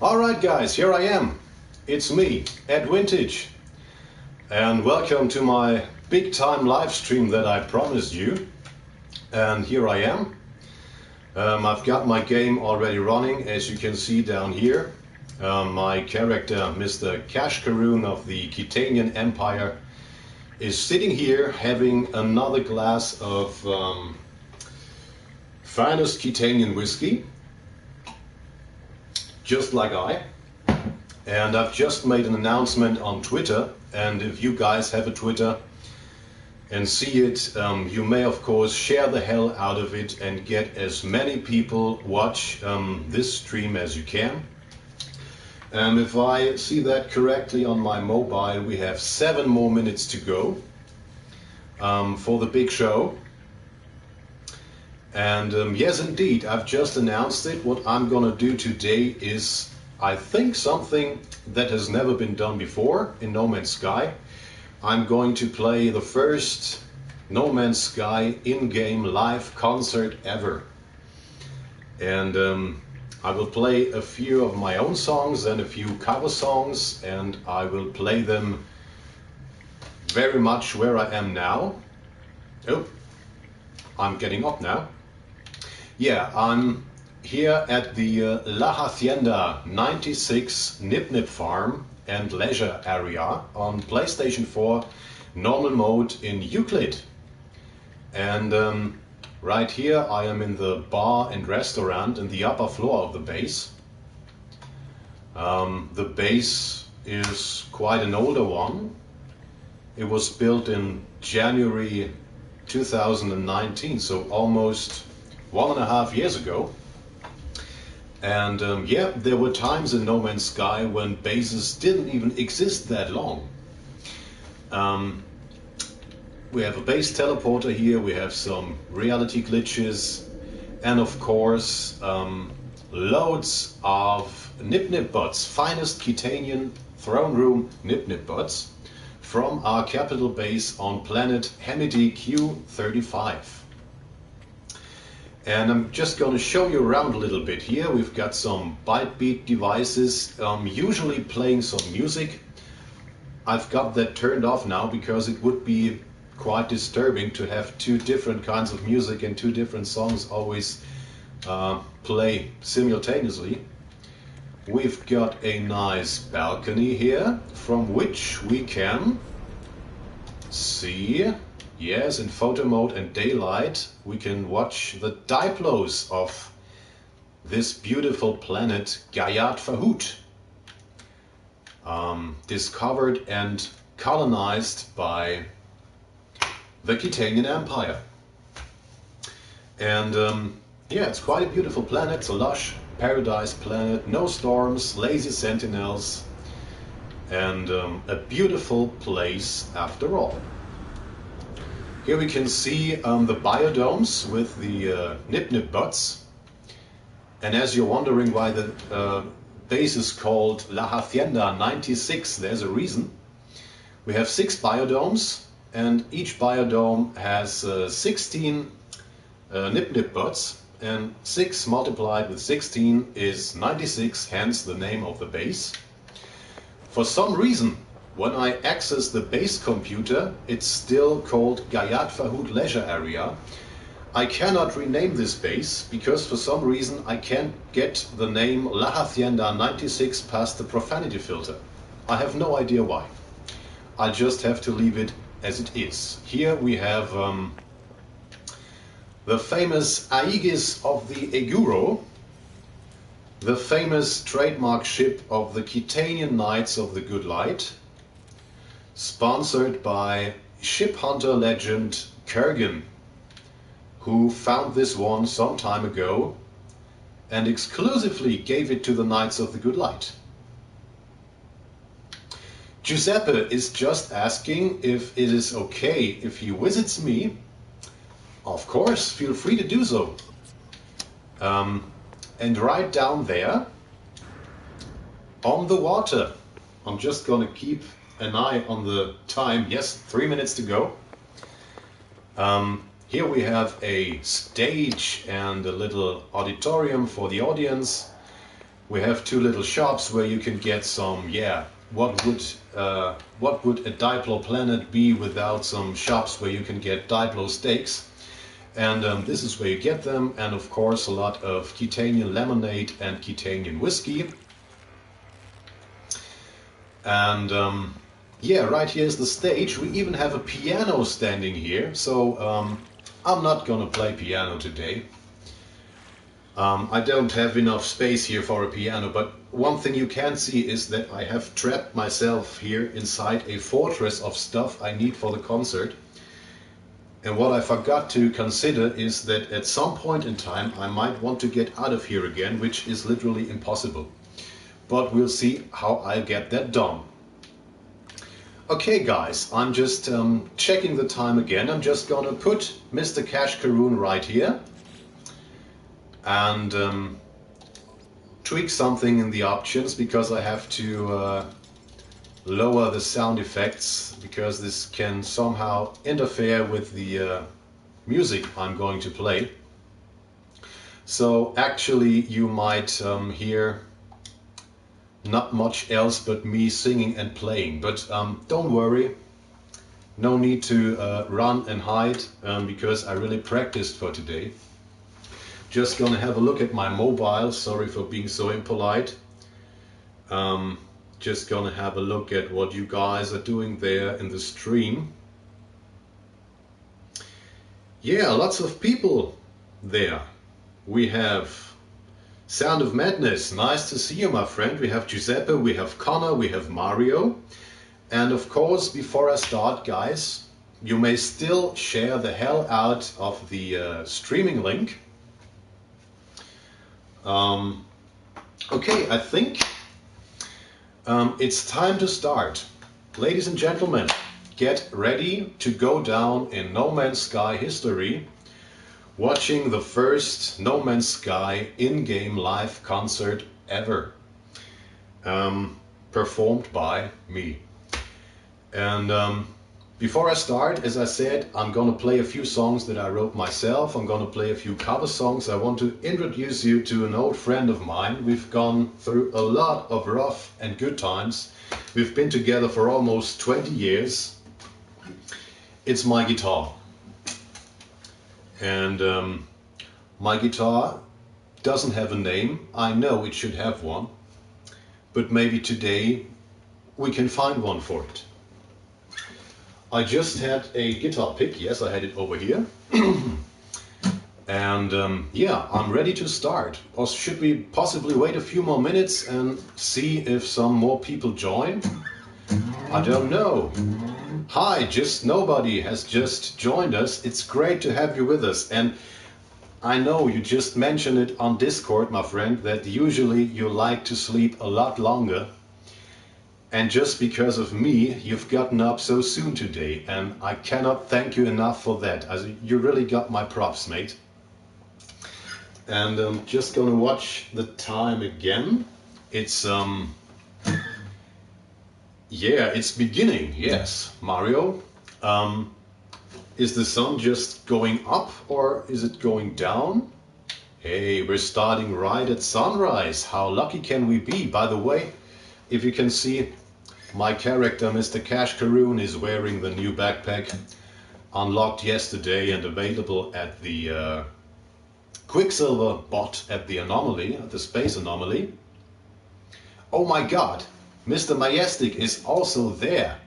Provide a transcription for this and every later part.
Alright guys, here I am. It's me, Ed Vintage. And welcome to my big time live stream that I promised you. And here I am. I've got my game already running, as you can see down here. My character, Mr. Kash Karoon of the Kitanian Empire, is sitting here having another glass of finest Kitanian whiskey, just like I. And I've just made an announcement on Twitter, and if you guys have a Twitter and see it, you may of course share the hell out of it and get as many people watch this stream as you can. And if I see that correctly on my mobile, we have 7 more minutes to go for the big show. And yes, indeed, I've just announced it. What I'm gonna do today is, I think, something that has never been done before in No Man's Sky. I'm going to play the first No Man's Sky in-game live concert ever. And I will play a few of my own songs and a few cover songs, and I will play them very much where I am now. Oh, I'm getting up now. Yeah, I'm here at the La Hacienda 96 Nip Nip Farm and Leisure area on PlayStation 4 normal mode in Euclid. And right here I am in the bar and restaurant in the upper floor of the base. The base is quite an older one. It was built in January 2019, so almost 1.5 years ago. And yeah, there were times in No Man's Sky when bases didn't even exist that long. We have a base teleporter here, we have some reality glitches, and of course loads of nip bots, finest Kitanian throne room nip bots from our capital base on planet Hemity Q35. And I'm just going to show you around a little bit here. We've got some byte-beat devices, usually playing some music. I've got that turned off now because it would be quite disturbing to have two different kinds of music and two different songs always play simultaneously. We've got a nice balcony here from which we can see, yes, in photo mode and daylight, we can watch the diplos of this beautiful planet Gayat Fahut, discovered and colonized by the Kitanian Empire. And yeah, it's quite a beautiful planet. It's a lush paradise planet, no storms, lazy sentinels, and a beautiful place after all. Here we can see the biodomes with the nip bots. And as you're wondering why the base is called La Hacienda 96, there's a reason. We have 6 biodomes, and each biodome has 16 nip bots, and 6 multiplied with 16 is 96, hence the name of the base. For some reason, when I access the base computer, it's still called Gayat Fahut Leisure Area. I cannot rename this base because for some reason I can't get the name La Hacienda 96 past the profanity filter. I have no idea why. I just have to leave it as it is. Here we have the famous Aegis of the Eguro, the famous trademark ship of the Kitanian Knights of the Good Light, sponsored by ship hunter legend Kurgan, who found this one some time ago and exclusively gave it to the Knights of the Good Light. Giuseppe is just asking if it is okay if he visits me. Of course, feel free to do so. And right down there, on the water, I'm just going to keep an eye on the time. Yes, 3 minutes to go. Here we have a stage and a little auditorium for the audience. We have 2 little shops where you can get some, what would a diplo planet be without some shops where you can get diplo steaks? And this is where you get them, and of course a lot of Kitanian lemonade and Kitanian whiskey. And yeah, right here is the stage. We even have a piano standing here, so I'm not gonna play piano today. I don't have enough space here for a piano, but one thing you can see is that I have trapped myself here inside a fortress of stuff I need for the concert. And what I forgot to consider is that at some point in time I might want to get out of here again, which is literally impossible. But we'll see how I get that done. Okay guys, I'm just checking the time again. I'm just gonna put Mr. Kash Karoon right here and tweak something in the options because I have to lower the sound effects because this can somehow interfere with the music I'm going to play. So actually you might hear not much else but me singing and playing, but don't worry, no need to run and hide because I really practiced for today. Just gonna have a look at my mobile, sorry for being so impolite. Just gonna have a look at what you guys are doing there in the stream. Yeah, lots of people there. We have Sound of Madness, nice to see you my friend. We have Giuseppe, we have Connor, we have Mario. And of course, before I start guys, you may still share the hell out of the streaming link. Okay, I think it's time to start. Ladies and gentlemen, get ready to go down in No Man's Sky history watching the first No Man's Sky in-game live concert ever, performed by me. And before I start, as I said, I'm gonna play a few songs that I wrote myself. I'm gonna play a few cover songs. I want to introduce you to an old friend of mine. We've gone through a lot of rough and good times. We've been together for almost 20 years. It's my guitar. And my guitar doesn't have a name. I know it should have one. But maybe today we can find one for it. I just had a guitar pick. Yes, I had it over here. And yeah, I'm ready to start. Or should we possibly wait a few more minutes and see if some more people join? I don't know. Hi, just nobody has just joined us. It's great to have you with us. And I know you just mentioned it on Discord, my friend, that usually you like to sleep a lot longer. And just because of me, you've gotten up so soon today, and I cannot thank you enough for that. You really got my props, mate. And I'm just gonna watch the time again. It's yeah, it's beginning. Yes, Mario. Is the sun just going up or is it going down? Hey, we're starting right at sunrise. How lucky can we be? By the way, if you can see, my character, Mr. Kash Karoon, is wearing the new backpack, unlocked yesterday and available at the Quicksilver bot at the anomaly, at the space anomaly. Oh my god, Mr. Majestic is also there.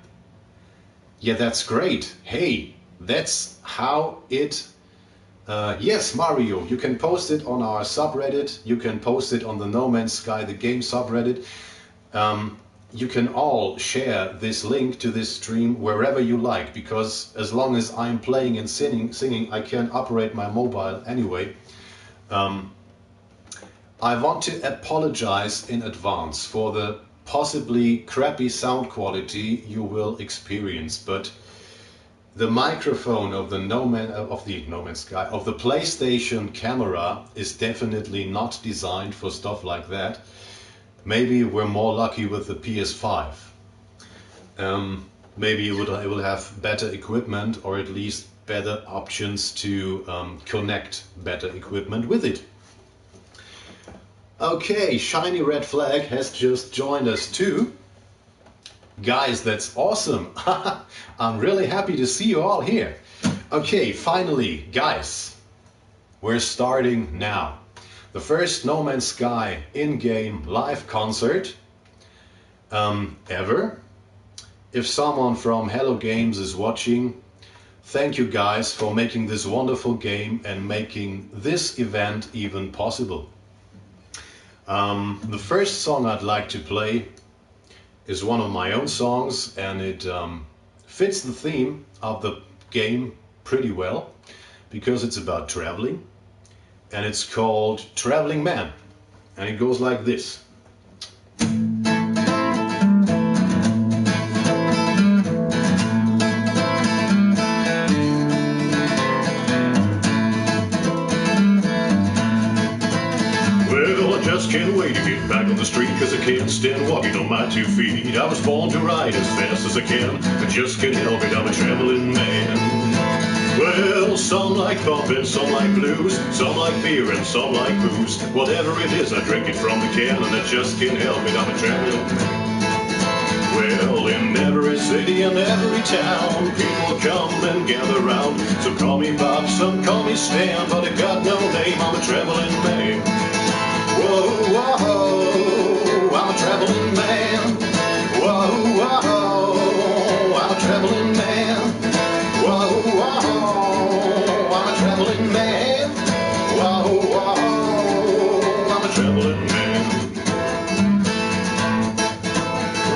Yeah, that's great. Hey, that's how it... yes, Mario, you can post it on our subreddit. You can post it on the No Man's Sky, the game subreddit. You can all share this link to this stream wherever you like, because as long as I'm playing and singing, I can operate my mobile anyway. I want to apologize in advance for the possibly crappy sound quality you will experience, but the microphone of the No Man's Sky, of the PlayStation camera, is definitely not designed for stuff like that. Maybe we're more lucky with the PS5. Maybe it will have better equipment, or at least better options to connect better equipment with it. Okay, Shiny Red Flag has just joined us too. Guys, that's awesome. I'm really happy to see you all here. Okay, finally, guys, we're starting now. The first No Man's Sky in-game live concert ever. If someone from Hello Games is watching, thank you guys for making this wonderful game and making this event even possible. The first song I'd like to play is one of my own songs, and it fits the theme of the game pretty well because it's about traveling, and it's called Traveling Man, and it goes like this. Can't wait to get back on the street, cause I can't stand walking on my 2 feet. I was born to ride as fast as I can, I just can't help it, I'm a traveling man. Well, some like pop and some like blues, some like beer and some like booze. Whatever it is, I drink it from the can, and I just can't help it, I'm a traveling man. Well, in every city and every town, people come and gather round. Some call me Bob, some call me Stan, but I got no name, I'm a traveling man. Whoa, whoa, I'm a traveling man. Whoa, whoa, I'm a traveling man. Whoa, whoa, I'm a traveling man. Whoa, whoa, I'm a traveling man.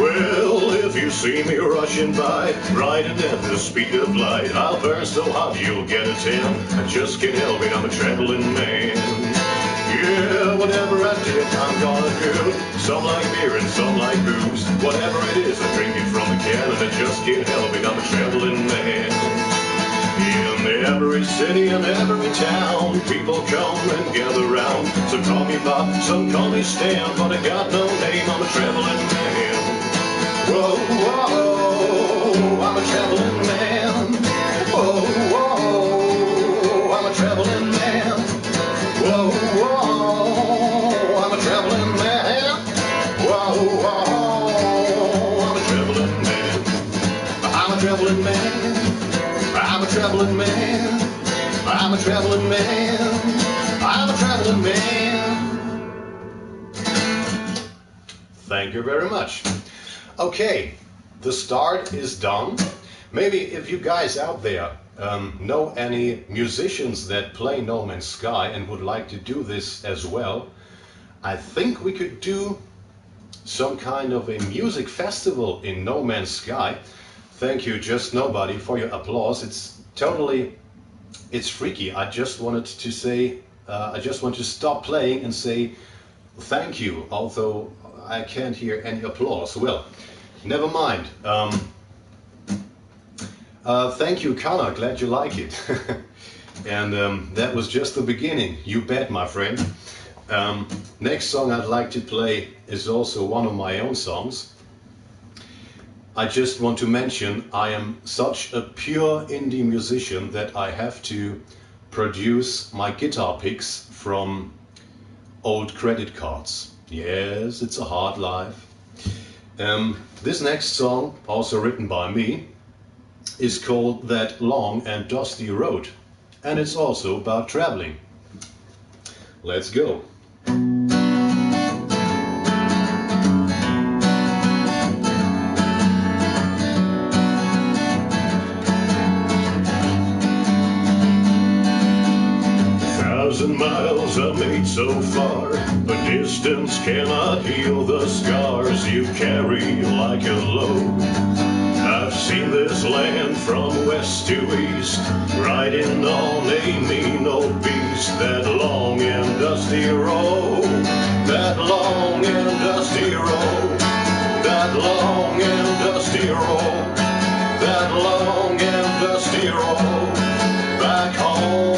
Well, if you see me rushing by, riding at the speed of light, I'll burn so hot you'll get a tan. I just can't help it, I'm a traveling man. Yeah, whatever I did, I'm gonna do. Some like beer and some like booze. Whatever it is, I drink it from the can, and I just can't help it, I'm a traveling man. In every city and every town, people come and gather round. Some call me Bob, some call me Stan, but I got no name, I'm a traveling man. Whoa, whoa, I'm a traveling man. Whoa, whoa, I'm a traveling man. Whoa, whoa, I'm a traveling man. Whoa, whoa, I'm a traveling man. I'm a traveling man. I'm a traveling man. I'm a traveling man. I'm a traveling man. Thank you very much. Okay, the start is done. Maybe if you guys out there know any musicians that play No Man's Sky and would like to do this as well, I think we could do some kind of a music festival in No Man's Sky. Thank you, Just Nobody, for your applause. It's freaky. I just wanted to say, I just want to stop playing and say thank you, although I can't hear any applause. Well, never mind. Thank you, Connor. Glad you like it. And that was just the beginning. You bet, my friend. Next song I'd like to play is also one of my own songs. I just want to mention I am such a pure indie musician that I have to produce my guitar picks from old credit cards. Yes, it's a hard life. This next song, also written by me, is called That Long and Dusty Road, and it's also about traveling. Let's go. Miles I made so far, but distance cannot heal the scars you carry like a load. I've seen this land from west to east, riding on a mean old beast. That long and dusty road, that long and dusty road, that long and dusty road, that long and dusty road, back home.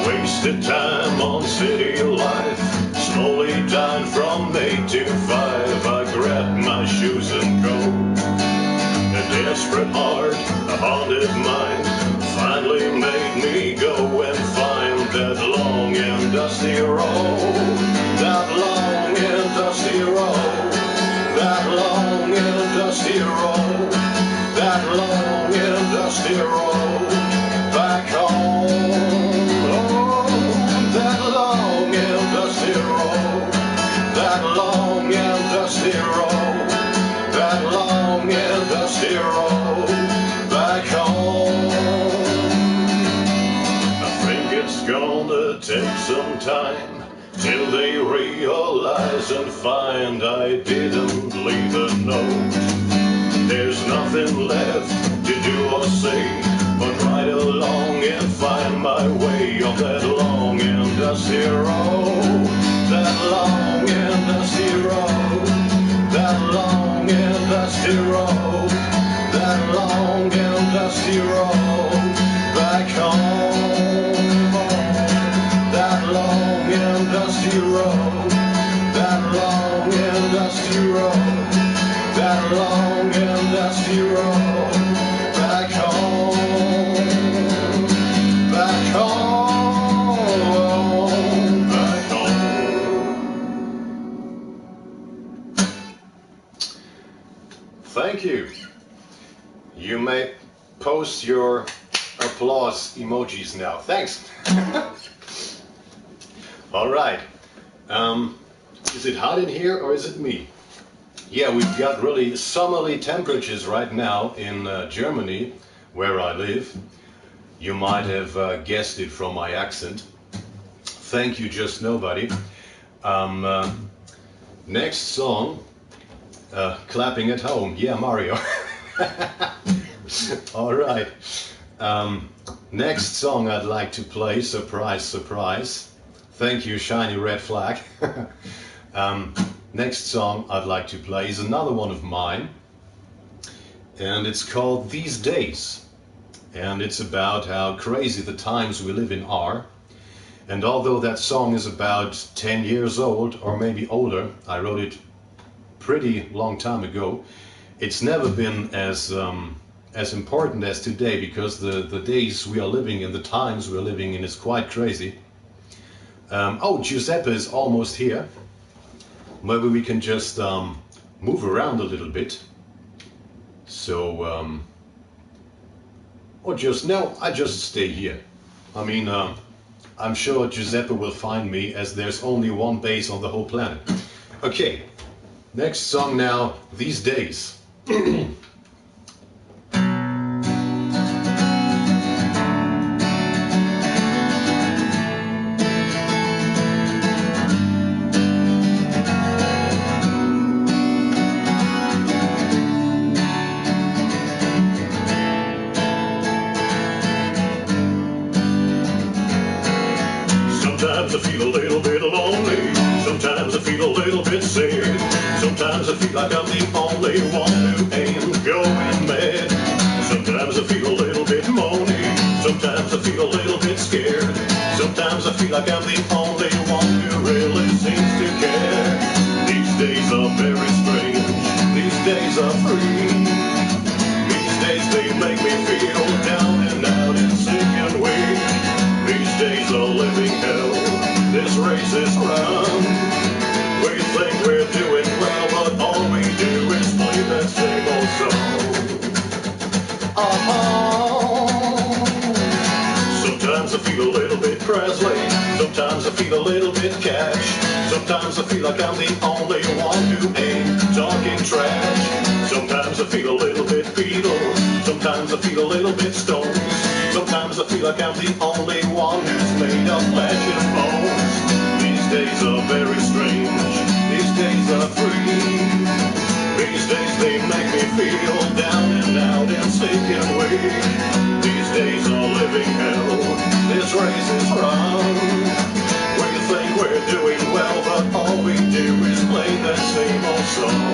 Wasted time on city life, slowly dying from 8 to 5. I grabbed my shoes and coat. A desperate heart, a haunted mind, finally made me go and find that long and dusty road, that long and dusty road, that long and dusty road, that long and dusty road, back home. That long and dusty road, that long and dusty road, that long and dusty road, back home. I think it's gonna take some time till they realize and find I didn't leave a note. There's nothing left to do or say but ride along and find my way on that long and dusty road, that long and dusty road, that long and dusty road, that long and dusty road, back home. That long and dusty road, that long and dusty road, that long and dusty road, back home. Back home, back home. Thank you. You may post your applause emojis now. Thanks. All right. Is it hot in here or is it me? Yeah, we've got really summerly temperatures right now in Germany, where I live. You might have guessed it from my accent. Thank you, Just Nobody. Next song, clapping at home. Yeah, Mario. All right. Next song I'd like to play, surprise, surprise. Thank you, shiny red flag. Next song I'd like to play is another one of mine, and it's called These Days. and it's about how crazy the times we live in are. And although that song is about 10 years old, or maybe older, I wrote it pretty long time ago, it's never been as important as today, because the days we are living in, the times we are living in, is quite crazy. Oh, Giuseppe is almost here. Maybe we can just move around a little bit. So, or just, no, I just stay here. I mean, I'm sure Giuseppe will find me, as there's only one base on the whole planet. Okay, next song now, These Days. Sometimes I feel a little bit lonely. Sometimes I feel a little bit sad. Sometimes I feel like I'm the only one who ain't going mad. Sometimes I feel a little bit moany. Sometimes I feel a little bit scared. Sometimes I feel like I'm the only one who really seems to care. These days are very strange. These days are free. These days they make me feel down and out and sick and weak. These days are living hell. This race is run. We think we're doing well, but all we do is play that same old song. Sometimes I feel a little bit Presley. Sometimes I feel a little bit Cash. Sometimes I feel like I'm the only one who ain't talking trash. Sometimes I feel a little bit Beatles. Sometimes I feel a little bit Stones. Sometimes I feel like I'm the only one who's made of flesh and bones. These days are very strange. These days are free. These days they make me feel down and out and sick and weak. These days are living hell. This race is run. We think we're doing well, but all we do is play that same old song.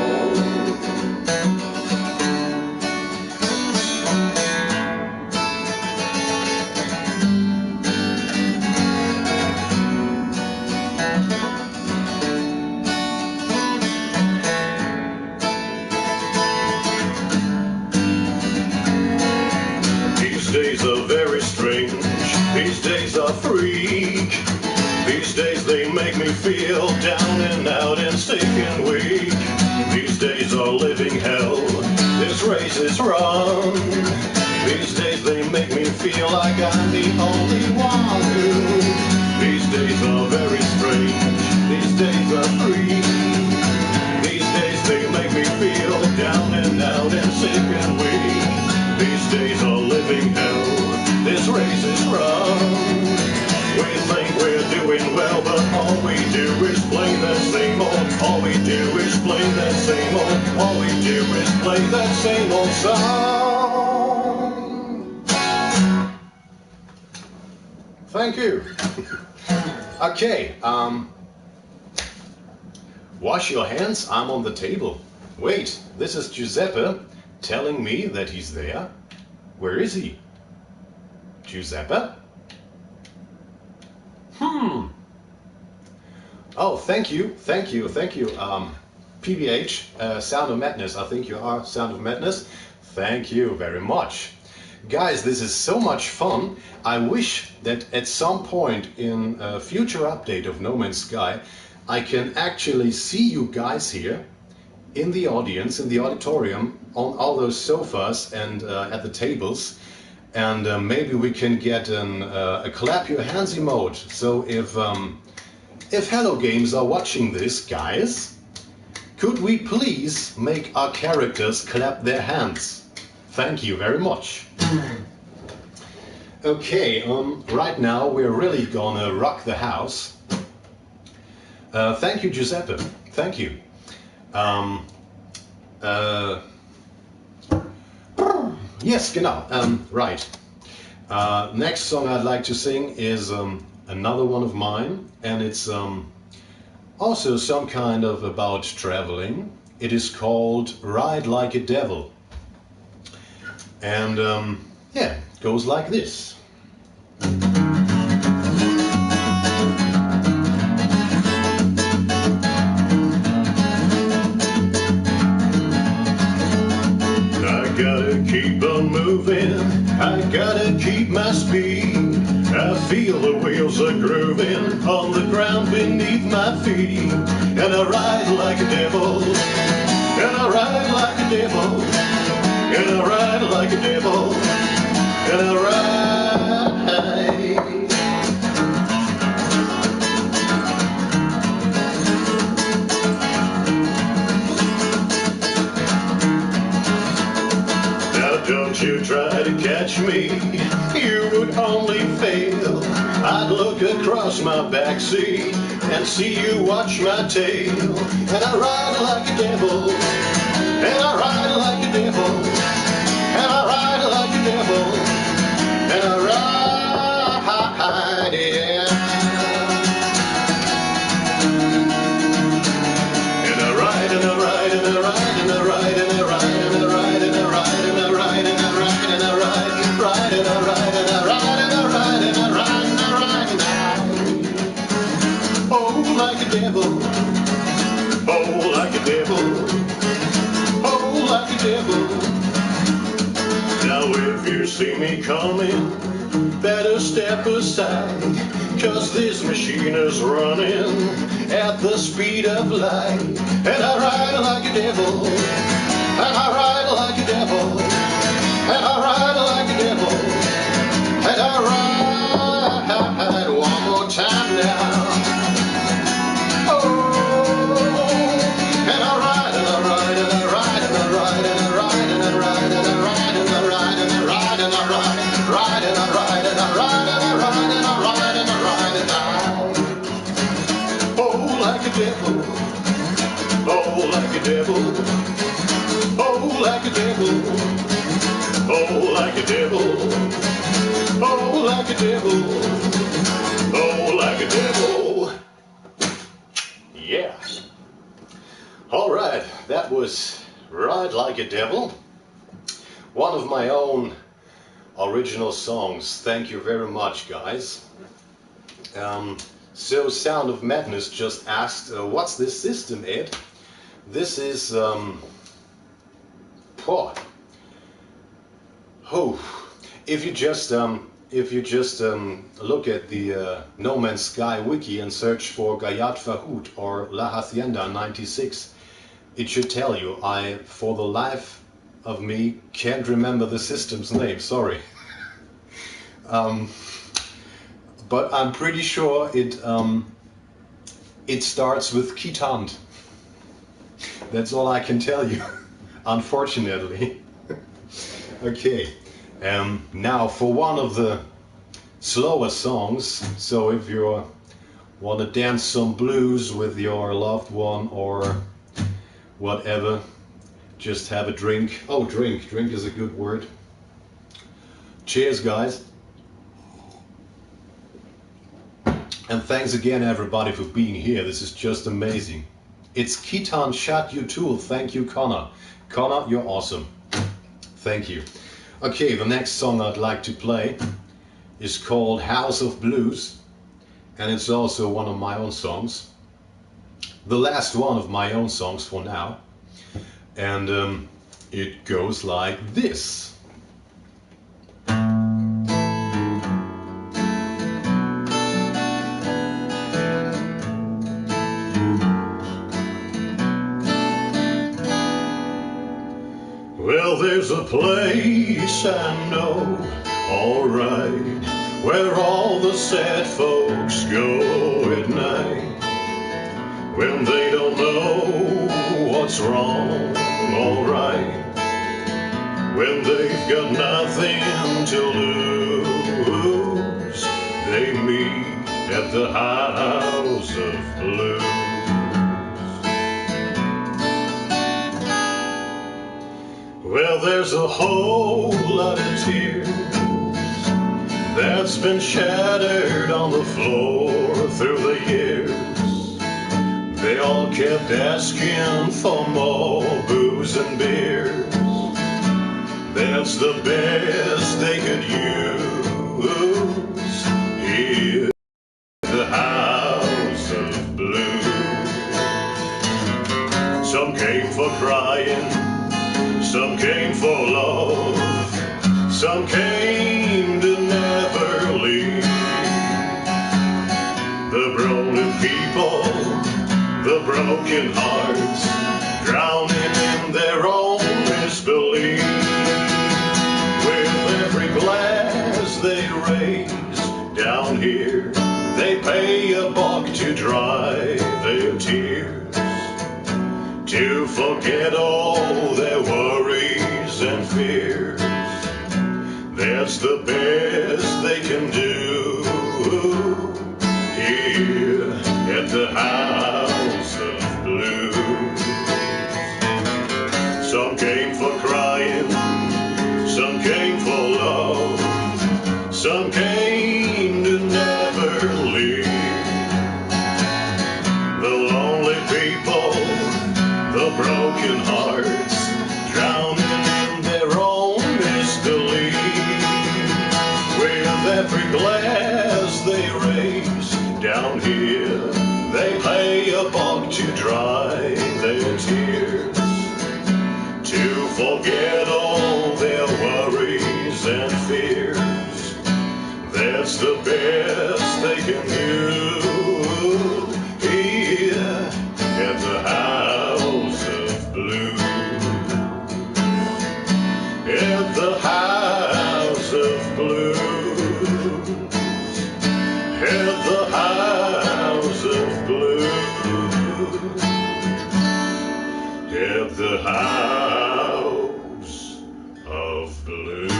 These days are very strange. These days are freak. These days they make me feel down and out and sick and weak. These days are living hell. This race is run. These days they make me feel like I'm the only one who. These days are very strange. These days are free. These days they make me feel down and out and sick and weak. These days are living hell. This race is run. We think we're doing well, but all we do is play that same old. All we do is play that same old. All we do is play that same old song. Thank you. Okay, wash your hands, I'm on the table. Wait, this is Giuseppe telling me that he's there. Where is he? Giuseppe? Oh, thank you. PBH, Sound of Madness, I think you are Sound of Madness. Thank you very much. Guys, this is so much fun. I wish that at some point in a future update of No Man's Sky, I can actually see you guys here in the audience, in the auditorium, on all those sofas and at the tables. And maybe we can get a clap your hands emote. So if Hello Games are watching this, guys, could we please make our characters clap their hands? Thank you very much. Okay, right now we're really gonna rock the house. Thank you, Giuseppe. Thank you. Yes, genau. Right. Next song I'd like to sing is another one of mine, and it's also some kind of about traveling. It is called Ride Like a Devil. And yeah, Goes like this. I gotta keep on moving, I gotta keep my speed. I feel the wheels are grooving on the ground beneath my feet. And I ride like a devil, and I ride like a devil, and I ride like a devil, and I ride. Don't you try to catch me, you would only fail. I'd look across my backseat and see you watch my tail. And I ride like a devil, and I ride like a devil, and I ride like a devil, and I ride, yeah. And I ride, and I ride, and I ride, and I ride, and I ride, and I ride, and I ride, and I ride, and I ride, and I ride, ride, and I ride, and I ride, and I ride, and I ride, and I ride, and I oh, like a devil, oh, like a devil, oh, like a devil. Now if you see me coming, better step aside, 'cause this machine is running at the speed of light. And I ride like a devil, and I ride like a devil, and I ride like a devil, and I ride one more time now. Oh, and I ride, and I ride, and I ride, and I ride, and I ride, and I ride, and I ride, and I ride, and I ride, and I ride, ride, and I ride, and I ride, and I ride, and I ride, and I ride, and I oh, like a devil, oh, like a devil, oh, like a devil, oh, like a devil, oh, like a devil, oh, like a devil. Yeah. All right, that was Ride Like a Devil, one of my own original songs. Thank you very much, guys. So Sound of Madness just asked, what's this system, Ed? This is if you just look at the No Man's Sky wiki and search for Gayat Fahut or La Hacienda 96, it should tell you. I, for the life of me, can't remember the system's name, sorry. But I'm pretty sure it starts with Kitant. That's all I can tell you, unfortunately. Okay, now for one of the slower songs, so if you want to dance some blues with your loved one or whatever, just have a drink. Oh, drink is a good word. Cheers, guys. And thanks again, everybody, for being here. This is just amazing. It's Kitan Shat Yutul. Thank you, Connor. Connor, you're awesome. Thank you. Okay, the next song I'd like to play is called House of Blues, and it's also one of my own songs. The last one of my own songs for now. And it goes like this. Well, there's a place I know, alright, where all the sad folks go at night when they don't know what's wrong, alright, when they've got nothing to lose. They meet at the House of Blues. Well, there's a whole lot of tears that's been shattered on the floor through the years. They all kept asking for more booze and beers. That's the best they could use. Here's the house of blues. Some came for crying, some came for love, some came to never leave. The broken people, the broken hearts, drowning in their own misbelief. With every glass they raise down here, they pay a buck to dry their tears, to forget all their worries and fears. That's the best they can do here at the House of Blues. Some came for crying, some came for love, some came to never leave. The lonely people, the broken hearts, drowning in their own misbelief. With every glass they raise down here, they pay a buck to dry their tears, to forget all their worries and fears. That's the best they can do here at the House of Blues. At the House of Blues. At the House of Blues. At the House of Blues.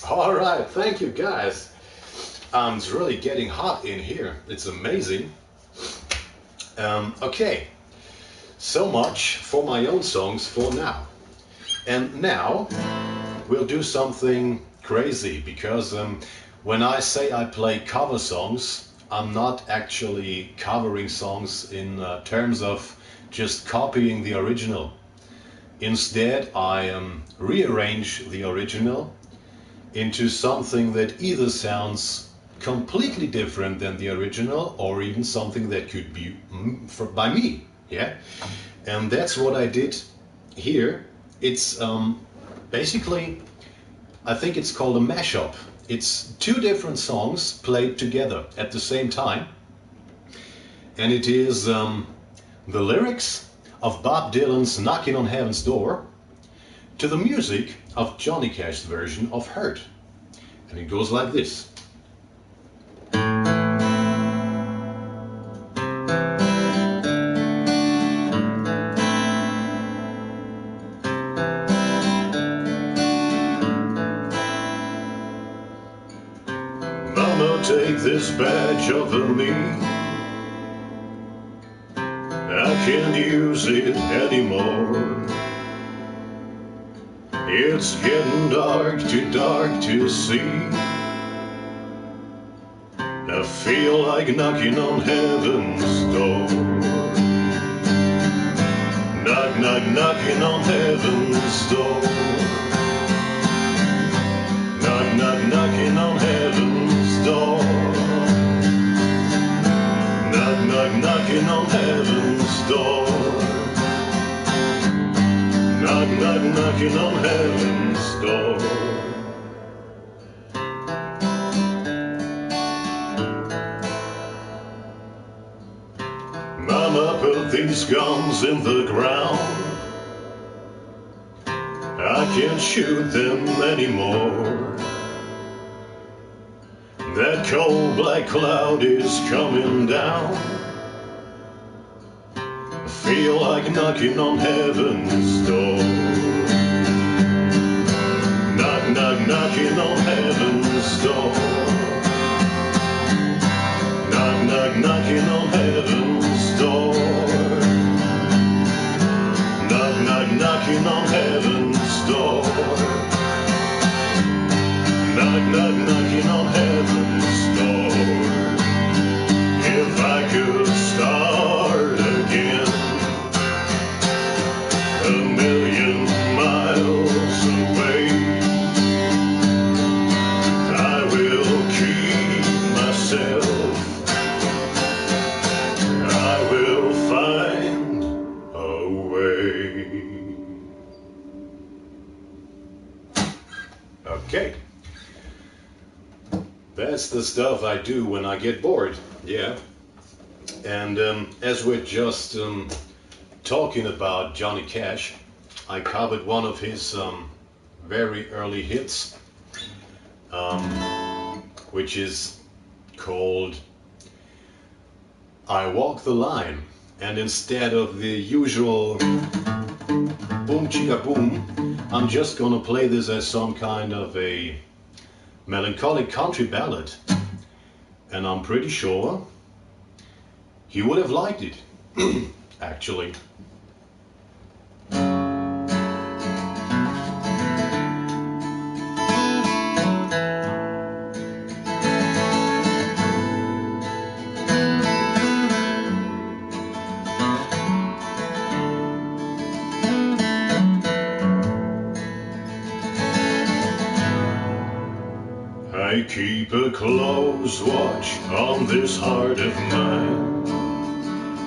All right, thank you guys. It's really getting hot in here. It's amazing. Okay, so much for my own songs for now. And now we'll do something crazy, because when I say I play cover songs, I'm not actually covering songs in terms of just copying the original. Instead, I rearrange the original into something that either sounds completely different than the original, or even something that could be by me. Yeah, and that's what I did here. It's basically, I think it's called a mashup. It's two different songs played together at the same time, and it is the lyrics of Bob Dylan's Knocking on Heaven's Door to the music of Johnny Cash's version of Hurt. And it goes like this. Mama, take this badge off of me. I can't use it anymore. It's getting too dark to see. I feel like knocking on heaven's door. Knock, knock, knocking on heaven's door. Knock, knock, knocking on heaven's door. Knock, knock, knocking on heaven's door. Knock, knock, knocking on heaven's door. Mama, put these guns in the ground. I can't shoot them anymore. That cold black cloud is coming down. I feel like knocking on heaven's door. Knock, knock, knocking on heaven's door. Knock, knock, knocking on heaven's door. Knock, knock, knocking on heaven's door. Knock, knock, knocking on heaven's door. If I could start again, that's the stuff I do when I get bored. Yeah. And as we're just talking about Johnny Cash, I covered one of his very early hits, which is called I Walk the Line. And instead of the usual boom chicka boom, I'm just gonna play this as some kind of a melancholic country ballad. And I'm pretty sure he would have liked it, actually. I keep a close watch on this heart of mine.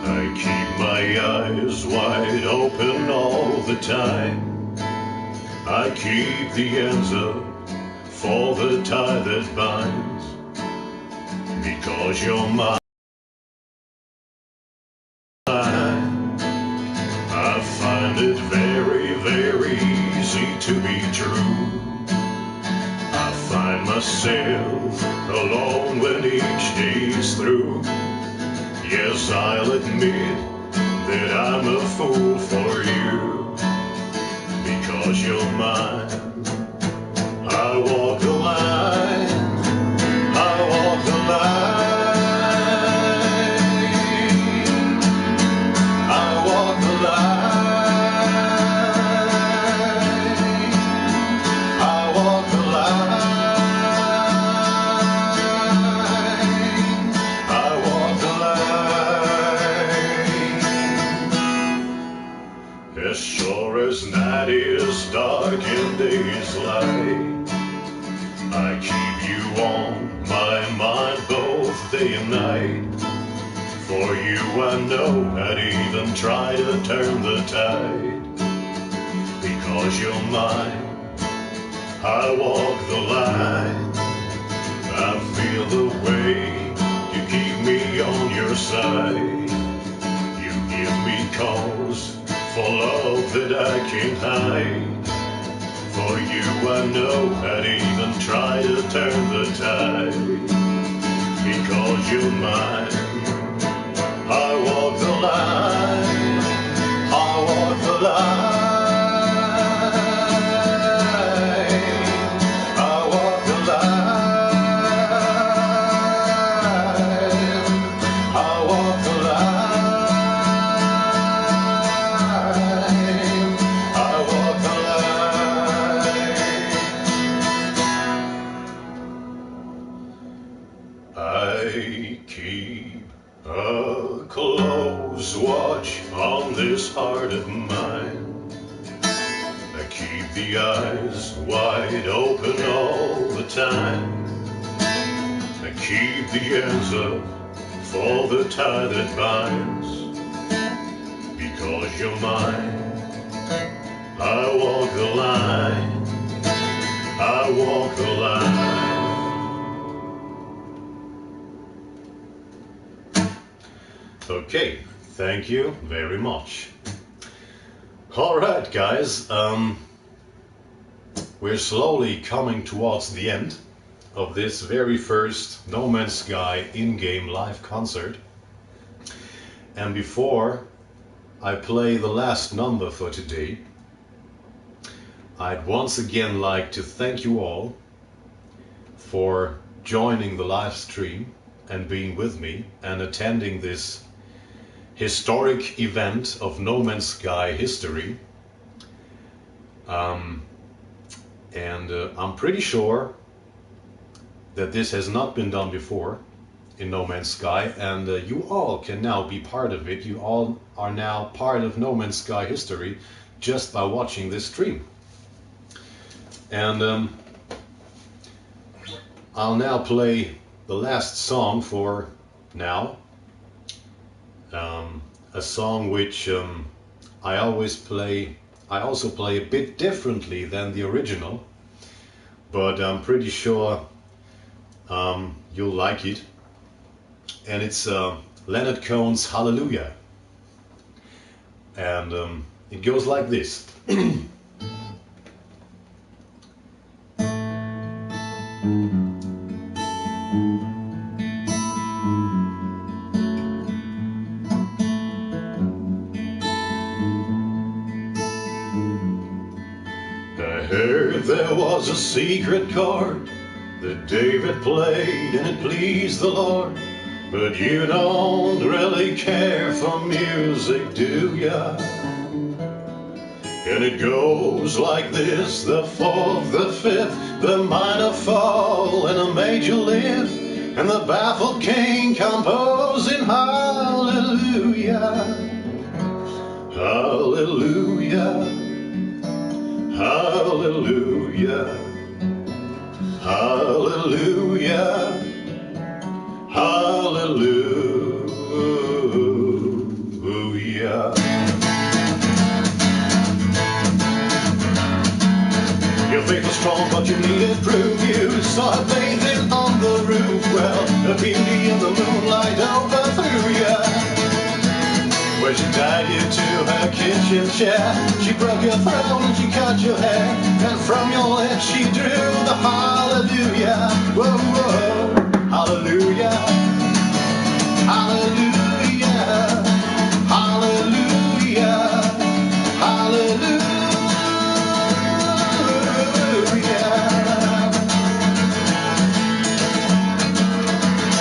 I keep my eyes wide open all the time. I keep the ends up for the tie that binds. Because you're mine, I find it very, very easy to be true. I find myself alone when each day's through. Yes, I'll admit that I'm a fool for you. Because you're mine, I walk the line, I walk the line, I walk the line, I walk the line, I walk the line. As sure as night is dark and day is light, I keep you on my mind both day and night. For you I know I'd even try to turn the tide. Because you're mine, I walk the line. I feel the way you keep me on your side. You give me cause for love that I can't hide. For you I know I'd even try to turn the tide. Because you're mine, I walk the line, I walk the line, I walk the line, I walk the line, I walk the line. I keep a close watch on this heart of mine. I keep the eyes wide open all the time. I keep the ends up for the tie that binds. Because you're mine, I walk the line, I walk the line. Okay, thank you very much. Alright guys, we're slowly coming towards the end of this very first No Man's Sky in-game live concert. And before I play the last number for today, I'd once again like to thank you all for joining the live stream and being with me and attending this historic event of No Man's Sky history. I'm pretty sure that this has not been done before in No Man's Sky, and you all can now be part of it. You all are now part of No Man's Sky history just by watching this stream. And I'll now play the last song for now. A song which I also play a bit differently than the original, but I'm pretty sure You'll like it. And it's Leonard Cohen's Hallelujah. And it goes like this. I heard there was a secret chord that David played and it pleased the Lord. But you don't really care for music, do ya? And it goes like this: the fourth, the fifth, the minor fall, and a major lift, and the baffled king composing hallelujah, hallelujah, hallelujah, hallelujah, hallelujah. Your faith was strong, but you needed proof. You saw her bathing on the roof. Well, the beauty of the moonlight overthrew ya. When she tied you to her kitchen chair, she broke your throat and she cut your hair, and from your lips she drew the hallelujah. Whoa, whoa, hallelujah, hallelujah, hallelujah, hallelujah.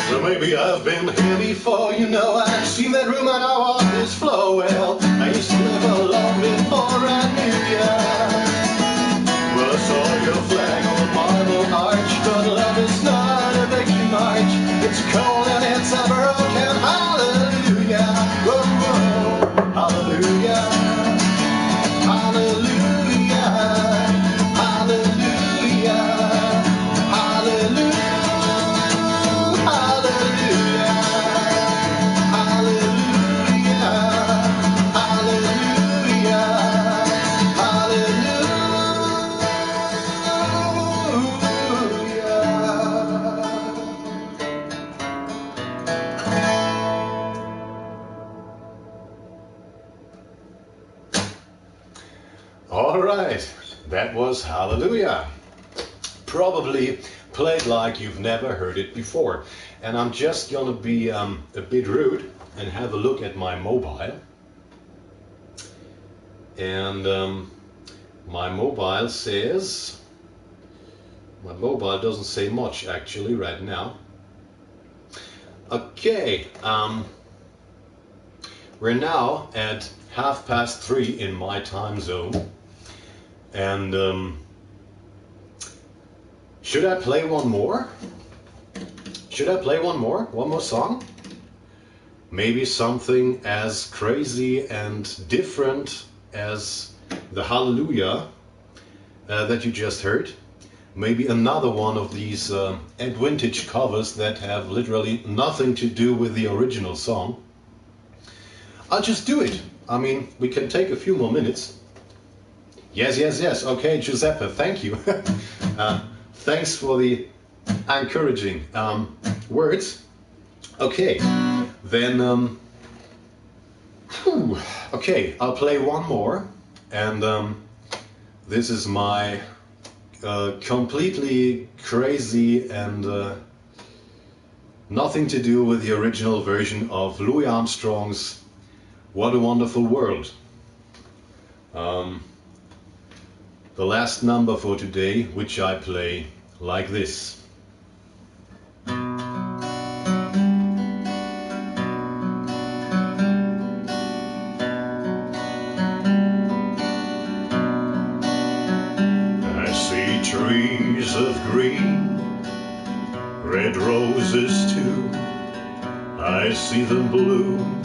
So maybe I've been here before, you know. I've seen that room and how all this flow. Well, I used to live alone before I knew ya. Well, I saw your flag on the marble arch, but love is not a victory march. It's cold and it's a broken hallelujah. Whoa, whoa, hallelujah, hallelujah, hallelujah, hallelujah. All right, that was Hallelujah. Probably played like you've never heard it before. And I'm just gonna be a bit rude and have a look at my mobile. And my mobile doesn't say much actually right now. Okay, we're now at 3:30 in my time zone. And should I play one more? Should I play one more? One more song? Maybe something as crazy and different as the Hallelujah that you just heard. Maybe another one of these vintage covers that have literally nothing to do with the original song. I'll just do it. I mean, we can take a few more minutes. Yes, yes, yes. Okay, Giuseppe, thank you. Thanks for the encouraging words. Okay, then, okay, I'll play one more. And this is my completely crazy and nothing to do with the original version of Louis Armstrong's What a Wonderful World. The last number for today, which I play like this. I see trees of green, red roses too. I see them bloom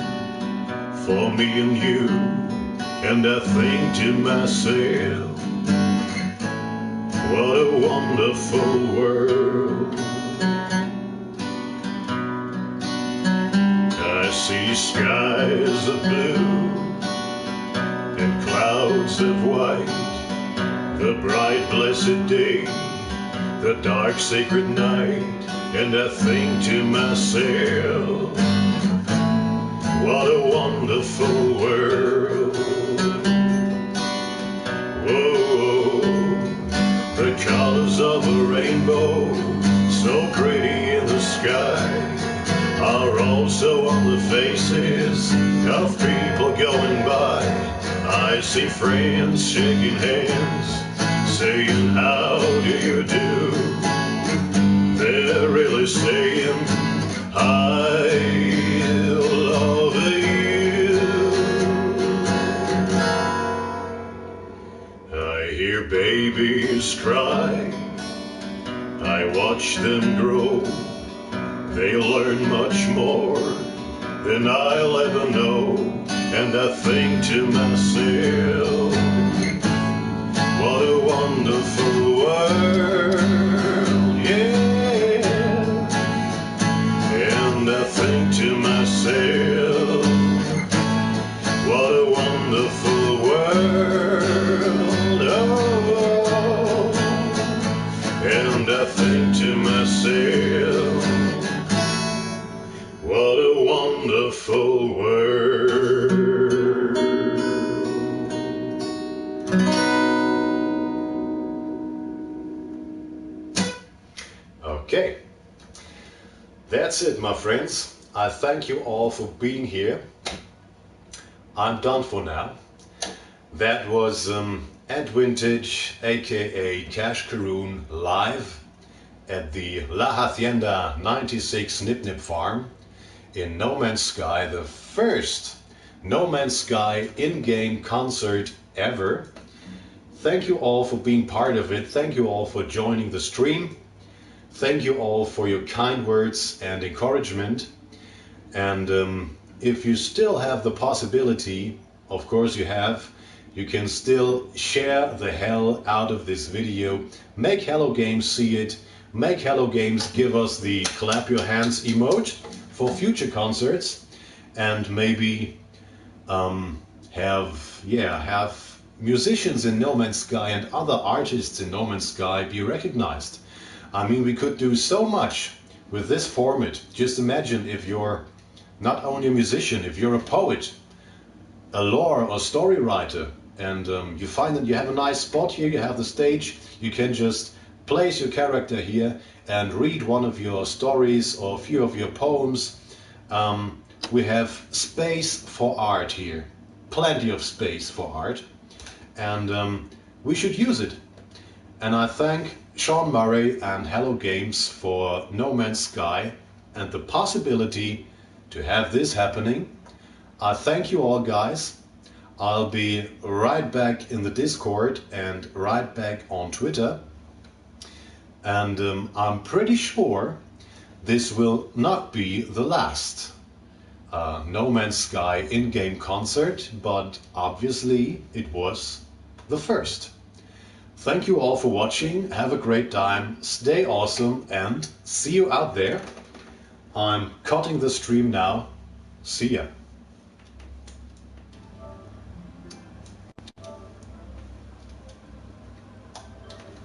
for me and you, and I think to myself, what a wonderful world. I see skies of blue and clouds of white, the bright blessed day, the dark sacred night. and I think to myself, what a wonderful world. Whoa, the colors of a rainbow, so pretty in the sky, are also on the faces of people going by. I see friends shaking hands, saying, how do you do? They're really saying, I love you. I hear babies cry, I watch them grow. They learn much more than I'll ever know, and I think to myself, what a wonderful world, yeah. And I think to myself, what a wonderful world, oh. And I think to myself, what a wonderful world. Okay, that's it, my friends. I thank you all for being here. I'm done for now. That was Ed Vintage, aka Kash Karoon, live at the La Hacienda 96 Nip Nip Farm in No Man's Sky, the first No Man's Sky in-game concert ever. Thank you all for being part of it. Thank you all for joining the stream. Thank you all for your kind words and encouragement. And if you still have the possibility, of course you have, you can still share the hell out of this video. Make Hello Games see it. Make Hello Games give us the clap your hands emote for future concerts, and maybe have musicians in No Man's Sky and other artists in No Man's Sky be recognized. I mean, we could do so much with this format. Just imagine if you're not only a musician, if you're a poet, a lore or story writer, and you find that you have a nice spot here, you have the stage, you can just place your character here and read one of your stories or a few of your poems. We have space for art here, plenty of space for art, and we should use it. And I thank Sean Murray and Hello Games for No Man's Sky and the possibility to have this happening. I thank you all, guys. I'll be right back in the Discord and right back on Twitter. And I'm pretty sure this will not be the last No Man's Sky in-game concert, but obviously it was the first. Thank you all for watching. Have a great time. Stay awesome and see you out there. I'm cutting the stream now. See ya.